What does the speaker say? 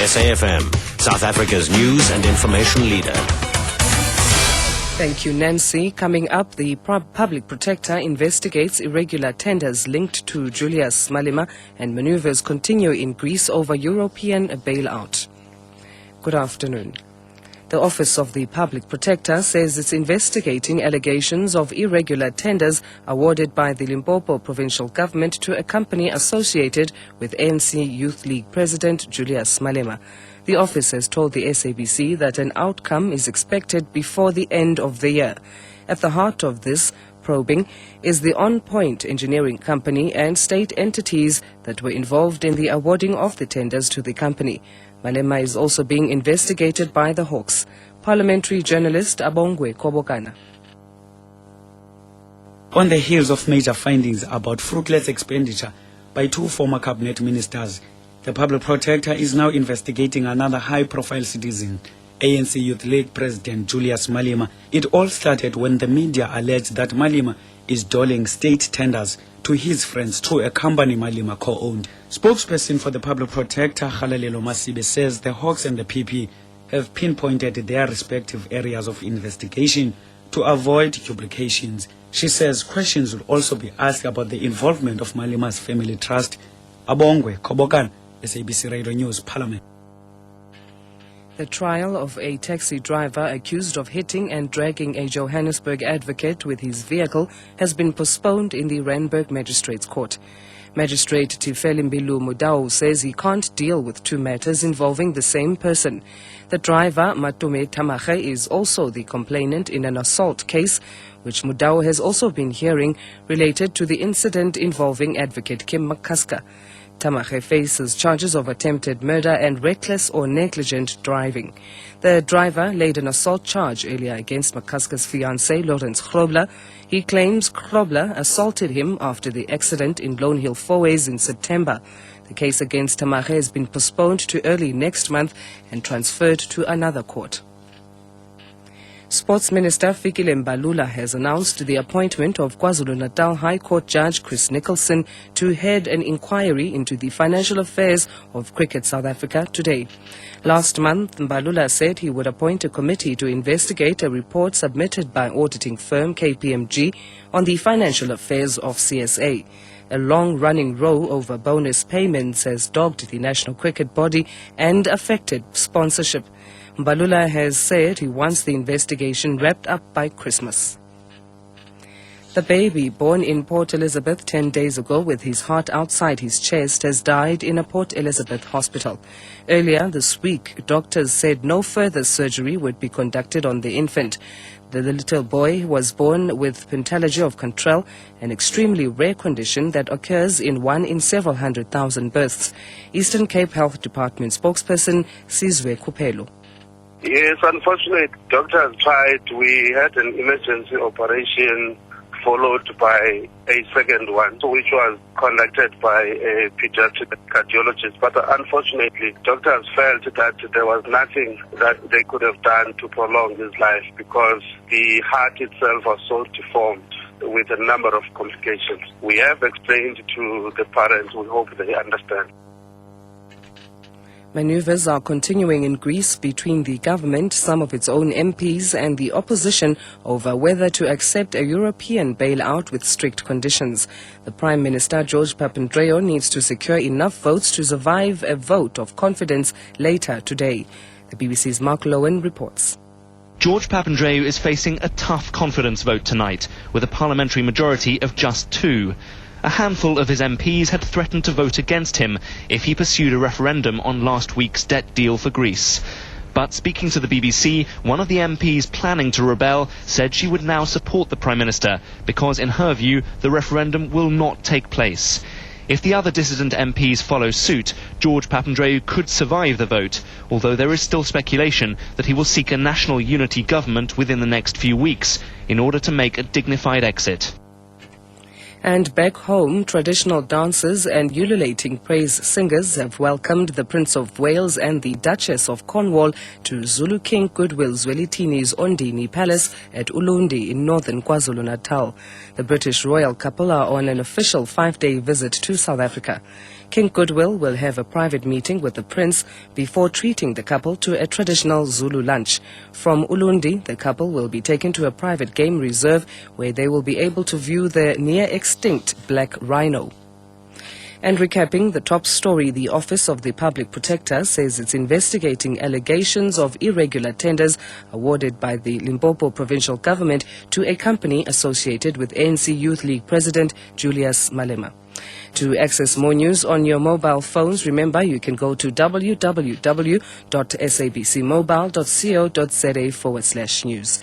SAFM, South Africa's news and information leader. Thank you, Nancy. Coming up, the public protector investigates irregular tenders linked to Julius Malema, and maneuvers continue in Greece over European bailout. Good afternoon. The Office of the Public Protector says it's investigating allegations of irregular tenders awarded by the Limpopo provincial government to a company associated with ANC Youth League President Julius Malema. The office has told the SABC that an outcome is expected before the end of the year. At the heart of this probing is the On Point engineering company and state entities that were involved in the awarding of the tenders to the company. Malema is also being investigated by the Hawks. Parliamentary journalist Abongwe Kobokana. On the heels of major findings about fruitless expenditure by two former cabinet ministers, the public protector is now investigating another high-profile citizen, ANC Youth League President Julius Malema. It all started when the media alleged that Malema is doling state tenders to his friends through a company Malema co-owned. Spokesperson for the public protector, Kgalalelo Masibe, says the Hawks and the PP have pinpointed their respective areas of investigation to avoid duplications. She says questions will also be asked about the involvement of Malema's family trust. Abongwe Kobokan, SABC Radio News, Parliament. The trial of a taxi driver accused of hitting and dragging a Johannesburg advocate with his vehicle has been postponed in the Randburg Magistrates Court. Magistrate Tifelimbilu Mudau says he can't deal with two matters involving the same person. The driver, Matume Tamache, is also the complainant in an assault case, which Mudau has also been hearing, related to the incident involving advocate Kim Makaska. Tamache faces charges of attempted murder and reckless or negligent driving. The driver laid an assault charge earlier against Makaska's fiancé, Lawrence Grobler. He claims Grobler assaulted him after the accident in Lone Hill Fourways in September. The case against Tamache has been postponed to early next month and transferred to another court. Sports Minister Fikile Mbalula has announced the appointment of KwaZulu-Natal High Court Judge Chris Nicholson to head an inquiry into the financial affairs of Cricket South Africa today. Last month, Mbalula said he would appoint a committee to investigate a report submitted by auditing firm KPMG on the financial affairs of CSA. A long-running row over bonus payments has dogged the national cricket body and affected sponsorship. Mbalula has said he wants the investigation wrapped up by Christmas. The baby born in Port Elizabeth 10 days ago with his heart outside his chest has died in a Port Elizabeth hospital. Earlier this week, doctors said no further surgery would be conducted on the infant. The little boy was born with pentalogy of Cantrell, an extremely rare condition that occurs in 1 in several 100,000 births. Eastern Cape Health Department spokesperson Sizwe Kupelo. Yes, unfortunately, doctors tried. We had an emergency operation followed by a second one, which was conducted by a pediatric cardiologist. But unfortunately, doctors felt that there was nothing that they could have done to prolong his life because the heart itself was so deformed with a number of complications. We have explained to the parents. We hope they understand. Maneuvers are continuing in Greece between the government, some of its own MPs and the opposition over whether to accept a European bailout with strict conditions. The Prime Minister, George Papandreou, needs to secure enough votes to survive a vote of confidence later today. The BBC's Mark Lowen reports. George Papandreou is facing a tough confidence vote tonight, with a parliamentary majority of just 2. A handful of his MPs had threatened to vote against him if he pursued a referendum on last week's debt deal for Greece. But speaking to the BBC, one of the MPs planning to rebel said she would now support the Prime Minister because, in her view, the referendum will not take place. If the other dissident MPs follow suit, George Papandreou could survive the vote, although there is still speculation that he will seek a national unity government within the next few weeks in order to make a dignified exit. And back home, traditional dancers and ululating praise singers have welcomed the Prince of Wales and the Duchess of Cornwall to Zulu King Goodwill Zwelithini's Ondini Palace at Ulundi in northern KwaZulu-Natal. The British royal couple are on an official 5-day visit to South Africa. King Goodwill will have a private meeting with the prince before treating the couple to a traditional Zulu lunch. From Ulundi, the couple will be taken to a private game reserve where they will be able to view the near-extinct black rhino. And recapping the top story, the Office of the Public Protector says it's investigating allegations of irregular tenders awarded by the Limpopo provincial government to a company associated with ANC Youth League President Julius Malema. To access more news on your mobile phones, remember you can go to www.sabcmobile.co.za/news.